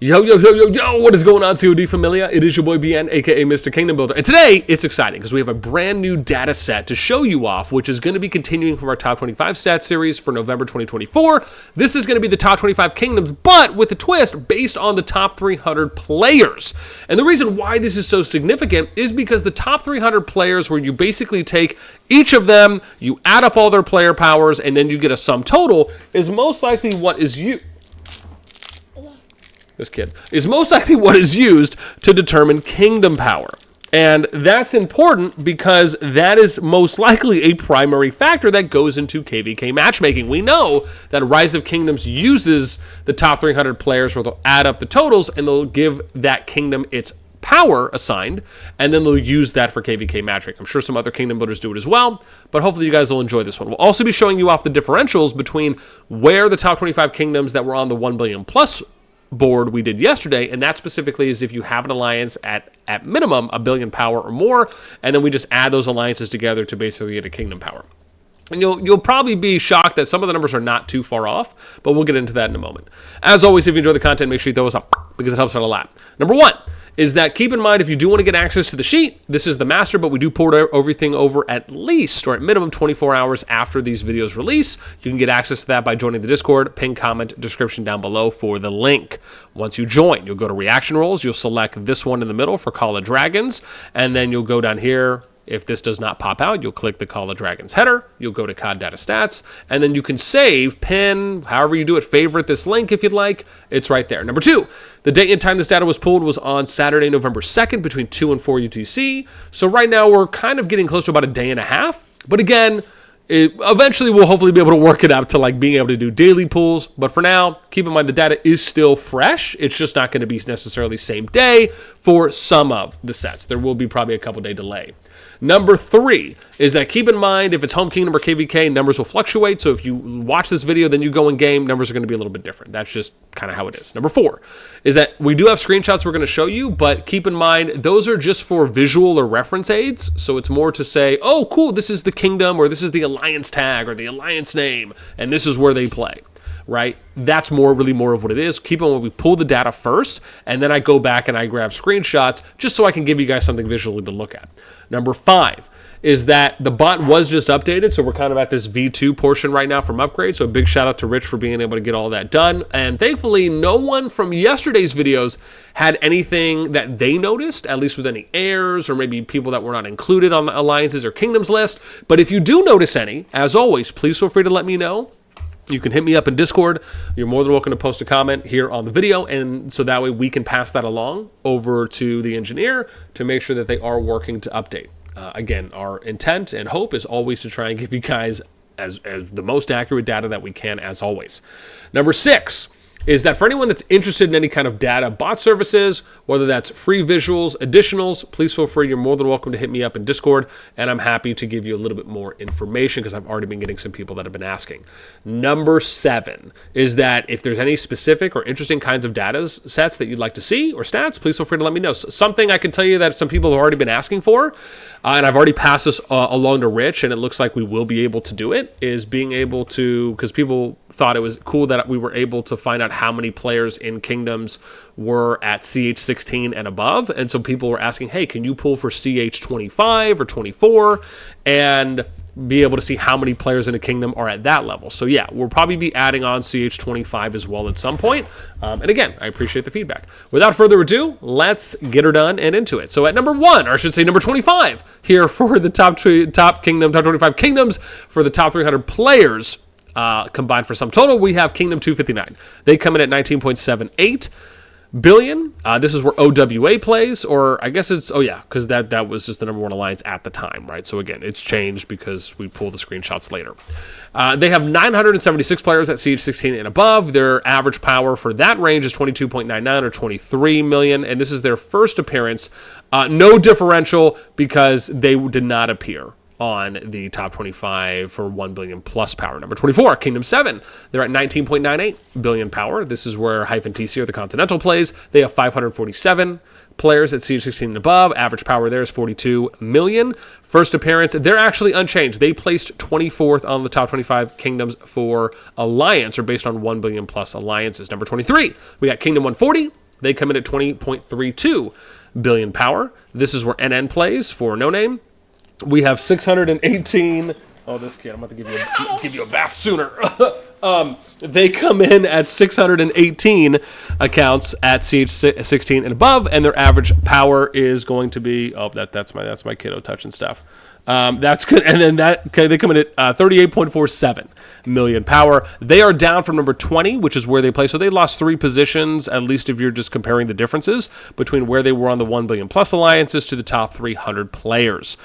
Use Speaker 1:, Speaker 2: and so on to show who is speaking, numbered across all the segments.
Speaker 1: Yo, what is going on, COD Familia? It is your boy BN, aka Mr. Kingdom Builder. And today, it's exciting because we have a brand new data set to show you off, which is going to be continuing from our Top 25 Stats series for November 2024. This is going to be the Top 25 Kingdoms, but with a twist based on the top 300 players. And the reason why this is so significant is because the top 300 players, where you basically take each of them, you add up all their player powers, and then you get a sum total, is most likely what is used to determine kingdom power. And that's important because that is most likely a primary factor that goes into KVK matchmaking. We know that Rise of Kingdoms uses the top 300 players, where they'll add up the totals and they'll give that kingdom its power assigned, and then they'll use that for KVK matchmaking. I'm sure some other kingdom builders do it as well, but hopefully you guys will enjoy this one. We'll also be showing you off the differentials between where the top 25 kingdoms that were on the 1 billion plus board we did yesterday, and that specifically is if you have an alliance at minimum 1 billion power or more, and then we just add those alliances together to basically get a kingdom power. And you'll probably be shocked that some of the numbers are not too far off, but we'll get into that in a moment. As always, if you enjoy the content, make sure you throw us up because it helps out a lot. Number one is that keep in mind, if you do want to get access to the sheet, this is the master, but we do port everything over at least, or at minimum, 24 hours after these videos release. You can get access to that by joining the Discord. Pin comment description down below for the link. Once you join, you'll go to reaction roles. You'll select this one in the middle for Call of Dragons, and then you'll go down here. If this does not pop out, you'll click the Call of Dragons header, you'll go to COD Data Stats, and then you can save, pin, however you do it, favorite this link if you'd like. It's right there. Number two, the date and time this data was pulled was on Saturday, November 2nd between 2 and 4 UTC. So right now we're kind of getting close to about a day and a half. But again, eventually we'll hopefully be able to work it out to like being able to do daily pulls. But for now, keep in mind the data is still fresh. It's just not going to be necessarily same day for some of the sets. There will be probably a couple day delay. Number three is that keep in mind, if it's home kingdom or KVK, numbers will fluctuate. So if you watch this video, then you go in game, numbers are going to be a little bit different. That's just kind of how it is. Number four is that we do have screenshots we're going to show you, but keep in mind, those are just for visual or reference aids. So it's more to say, oh, cool, this is the kingdom, or this is the alliance tag, or the alliance name, and this is where they play. Right? That's really more of what it is. Keep on when we pull the data first, and then I go back and I grab screenshots just so I can give you guys something visually to look at. Number five is that the bot was just updated, so we're kind of at this V2 portion right now from upgrade. So a big shout out to Rich for being able to get all that done. And thankfully, no one from yesterday's videos had anything that they noticed, at least with any errors or maybe people that were not included on the alliances or kingdoms list. But if you do notice any, as always, please feel free to let me know. You can hit me up in Discord. You're more than welcome to post a comment here on the video, and so that way we can pass that along over to the engineer to make sure that they are working to update. Again, our intent and hope is always to try and give you guys as the most accurate data that we can, as always. Number six is that for anyone that's interested in any kind of data bot services, whether that's free visuals, additionals, please feel free. You're more than welcome to hit me up in Discord, and I'm happy to give you a little bit more information because I've already been getting some people that have been asking. Number seven is that if there's any specific or interesting kinds of data sets that you'd like to see or stats, please feel free to let me know. Something I can tell you that some people have already been asking for, and I've already passed this along to Rich, and it looks like we will be able to do it, is being able to, because people thought it was cool that we were able to find out how many players in kingdoms were at CH16 and above. And so people were asking, hey, can you pull for CH25 or 24 and be able to see how many players in a kingdom are at that level? So yeah, we'll probably be adding on CH25 as well at some point. And again, I appreciate the feedback. Without further ado, let's get her done and into it. So at number one, or I should say number 25 here for the top 25 kingdoms for the top 300 players, combined for some total, we have Kingdom 259. They come in at 19.78 billion. This is where OWA plays, or I guess it's, because that was just the number one alliance at the time, right? So again, it's changed because we pull the screenshots later. They have 976 players at CH16 and above. Their average power for that range is 22.99 or 23 million, and this is their first appearance. No differential because they did not appear on the top 25 for 1 billion plus power. Number 24, Kingdom 7. They're at 19.98 billion power. This is where -TC or the Continental plays. They have 547 players at CH16 and above. Average power there is 42 million. First appearance, they're actually unchanged. They placed 24th on the top 25 kingdoms for Alliance, or based on 1 billion plus alliances. Number 23, we got Kingdom 140. They come in at 20.32 billion power. This is where NN plays for No Name. We have 618. Oh, this kid! I'm about to give you a bath sooner. They come in at 618 accounts at CH16 and above, and their average power is going to be that's my kiddo touching stuff. That's good, and then they come in at 38.47 million power. They are down from number 20, which is where they play. So they lost 3 positions, at least if you're just comparing the differences between where they were on the 1 billion plus alliances to the top 300 players.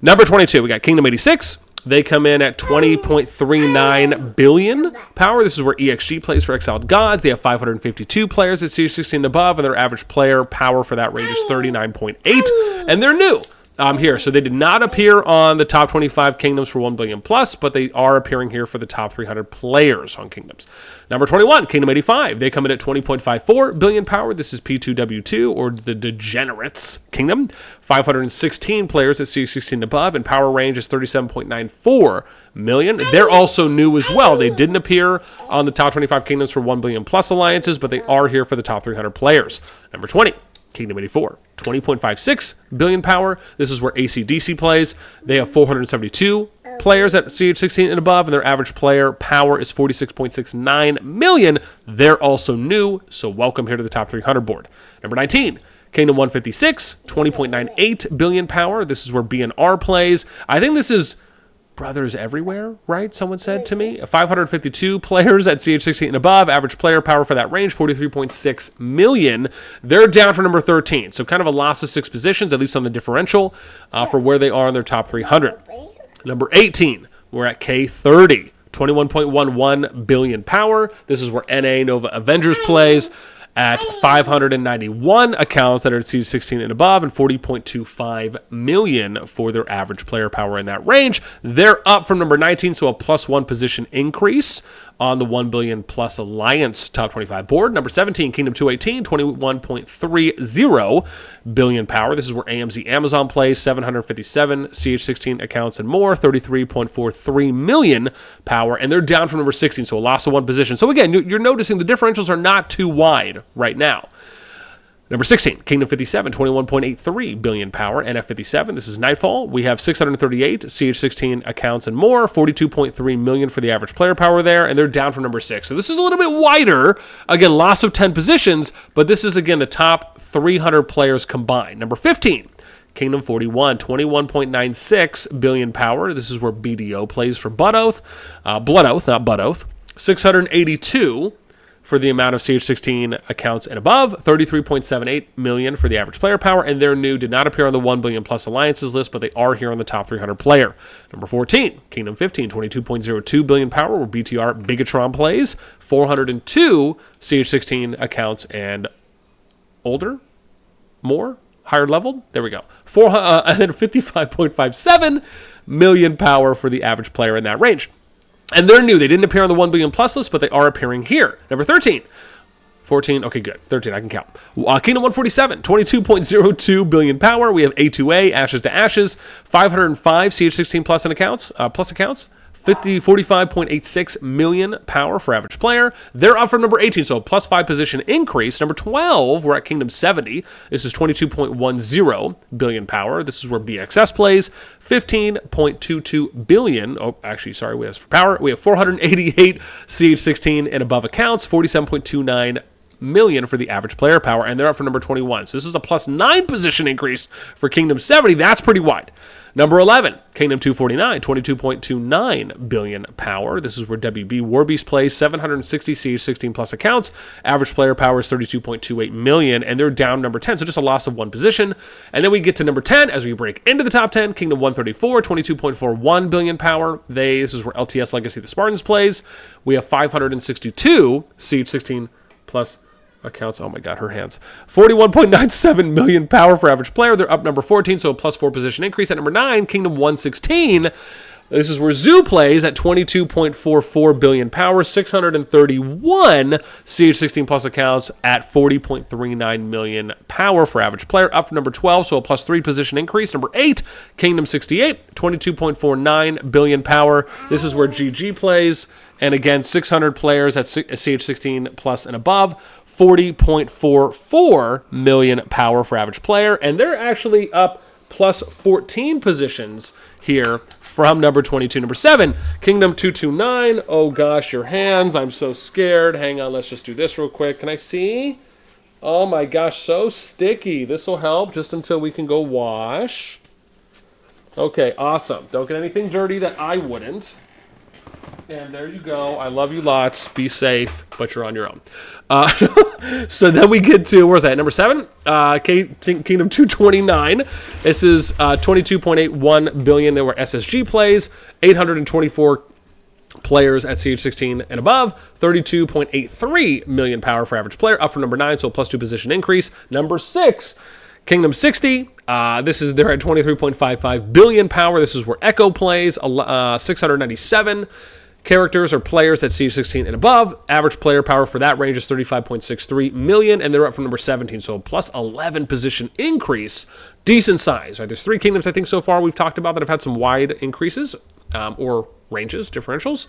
Speaker 1: Number 22, we got Kingdom 86. They come in at 20.39 billion power. This is where EXG plays for Exiled Gods. They have 552 players at CH16 and above, and their average player power for that range is 39.8, and they're new. Here. So they did not appear on the top 25 Kingdoms for 1 billion plus, but they are appearing here for the top 300 players on Kingdoms. Number 21, Kingdom 85. They come in at 20.54 billion power. This is P2W2, or the Degenerates Kingdom. 516 players at C16 and above, and power range is 37.94 million. They're also new as well. They didn't appear on the top 25 Kingdoms for 1 billion plus alliances, but they are here for the top 300 players. Number 20. Kingdom 84, 20.56 billion power. This is where AC/DC plays. They have 472 players at CH16 and above, and their average player power is 46.69 million. They're also new, so welcome here to the top 300 board. Number 19, Kingdom 156, 20.98 billion power. This is where BNR plays. I think this is Brothers Everywhere, right? Someone said to me. 552 players at CH16 and above. Average player power for that range, 43.6 million. They're down for number 13. So kind of a loss of 6 positions, at least on the differential, for where they are in their top 300. Number 18, we're at K30. 21.11 billion power. This is where NA Nova Avengers plays at 591 accounts that are at CH16 and above, and 40.25 million for their average player power in that range. They're up from number 19, so a +1 position increase on the 1 billion plus alliance top 25 board. Number 17, Kingdom 218, 21.30 billion power. This is where AMZ Amazon plays, 757 CH16 accounts and more, 33.43 million power, and they're down from number 16, so a loss of 1 position. So again, you're noticing the differentials are not too wide right now. Number 16, Kingdom 57, 21.83 billion power. NF57, this is Nightfall. We have 638 CH16 accounts and more, 42.3 million for the average player power there, and they're down from number 6. So this is a little bit wider. Again, loss of 10 positions, but this is, again, the top 300 players combined. Number 15, Kingdom 41, 21.96 billion power. This is where BDO plays for Blood Oath, not Butt Oath. 682 for the amount of CH16 accounts and above, 33.78 million for the average player power, and they're new, did not appear on the 1 billion plus alliances list, but they are here on the top 300 player. Number 14, Kingdom 15, 22.02 billion power, where BTR Bigatron plays, 402 CH16 accounts and older, more, higher leveled, there we go, and then 55.57 million power for the average player in that range. And they're new. They didn't appear on the 1 billion plus list, but they are appearing here. Number 13. 14. Okay, good. 13. I can count. Kingdom 147. 22.02 billion power. We have A2A, Ashes to Ashes. 505 CH16 plus accounts. 45.86 million power for average player. They're up from number 18, so a +5 position increase. Number 12, we're at Kingdom 70. This is 22.10 billion power. This is where BXS plays. 15.22 billion. Oh, actually, sorry, we have for power. We have 488 CH16 and above accounts. 47.29 million for the average player power, and they're up for number 21. So this is a +9 position increase for Kingdom 70. That's pretty wide. Number 11, Kingdom 249, 22.29 billion power. This is where WB Warbeast plays, 760 CH16 plus accounts. Average player power is 32.28 million, and they're down number 10, so just a loss of 1 position. And then we get to number 10 as we break into the top 10, Kingdom 134, 22.41 billion power. This is where LTS Legacy of the Spartans plays. We have 562 CH16 plus accounts. Oh my God, her hands. 41.97 million power for average player. They're up number 14, so a +4 position increase. At number 9, Kingdom 116. This is where Zoo plays at 22.44 billion power, 631 CH16 plus accounts at 40.39 million power for average player, up from number 12, so a +3 position increase. Number 8, Kingdom 68, 22.49 billion power. This is where GG plays, and again, 600 players at CH16 plus and above. 40.44 million power for average player, and they're actually up plus 14 positions here from number 22. Number 7, Kingdom 229. Oh gosh, your hands. I'm so scared. Hang on, let's just do this real quick. Can I see? Oh my gosh, so sticky. This will help just until we can go wash. Okay, awesome. Don't get anything dirty that I wouldn't. And there you go. I love you lots. Be safe, but you're on your own. So then we get to, where's that? Number 7, Kingdom 229. This is 22.81 billion. There were SSG plays, 824 players at CH16 and above, 32.83 million power for average player, up from number 9, so plus 2 position increase. Number 6, Kingdom 60. They're at 23.55 billion power. This is where Echo plays, 697 characters or players at CH16 and above. Average player power for that range is 35.63 million, and they're up from number 17, so plus 11 position increase. Decent size, right? There's 3 kingdoms, I think, so far we've talked about that have had some wide increases or ranges, differentials.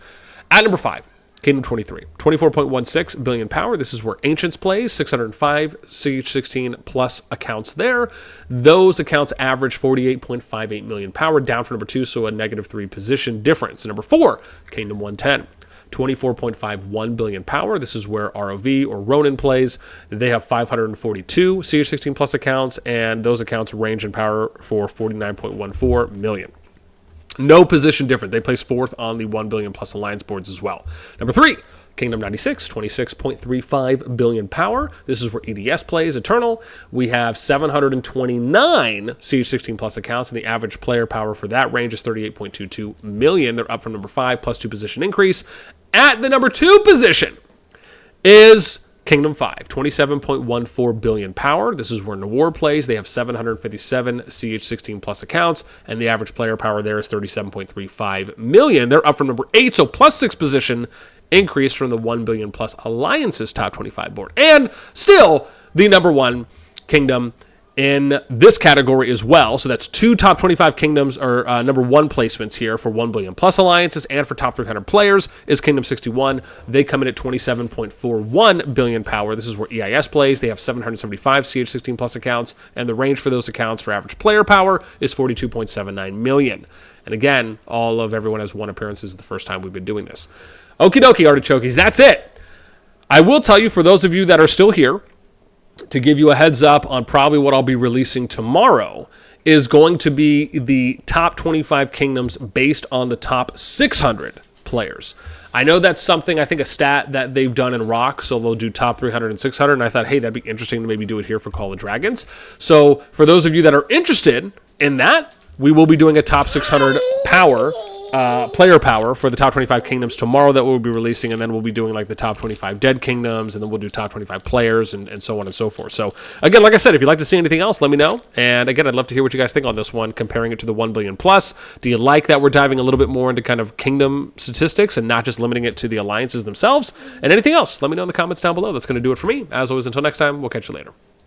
Speaker 1: At number 5, Kingdom 23, 24.16 billion power. This is where Ancients plays, 605 CH16 plus accounts there. Those accounts average 48.58 million power, down from number 2, so a negative 3 position difference. Number 4, Kingdom 110. 24.51 billion power. This is where ROV or Ronin plays. They have 542 CH16 plus accounts, and those accounts range in power for 49.14 million. No position different. They place 4th on the 1 billion plus alliance boards as well. Number 3, Kingdom 96, 26.35 billion power. This is where EDS plays, Eternal. We have 729 CH16 plus accounts, and the average player power for that range is 38.22 million. They're up from number 5, plus 2 position increase. At the number 2 position is Kingdom 5, 27.14 billion power. This is where Nawar plays. They have 757 CH16 plus accounts, and the average player power there is 37.35 million. They're up from number 8, so plus 6 position increase from the 1 billion plus alliances top 25 board. And still the number 1 kingdom in this category as well. So that's 2 top 25 kingdoms or number 1 placements here for 1 billion plus alliances, and for top 300 players is Kingdom 61. They come in at 27.41 billion power. This is where EIS plays. They have 775 CH16 plus accounts, and the range for those accounts for average player power is 42.79 million. And again, everyone has 1 appearance. This is the first time we've been doing this. Okie dokie, artichokes, that's it. I will tell you, for those of you that are still here, to give you a heads up on probably what I'll be releasing tomorrow, is going to be the top 25 kingdoms based on the top 600 players. I know that's something, I think a stat that they've done in Rock, so they'll do top 300 and 600, and I thought, hey, that'd be interesting to maybe do it here for Call of Dragons. So for those of you that are interested in that, we will be doing a top 600 player power for the top 25 kingdoms tomorrow that we'll be releasing, and then we'll be doing like the top 25 dead kingdoms, and then we'll do top 25 players and so on and so forth. So again, like I said, if you'd like to see anything else, let me know. And again, I'd love to hear what you guys think on this one, comparing it to the 1 billion plus. Do you like that we're diving a little bit more into kind of kingdom statistics and not just limiting it to the alliances themselves? And anything else, let me know in the comments down below. That's going to do it for me. As always, until next time, we'll catch you later.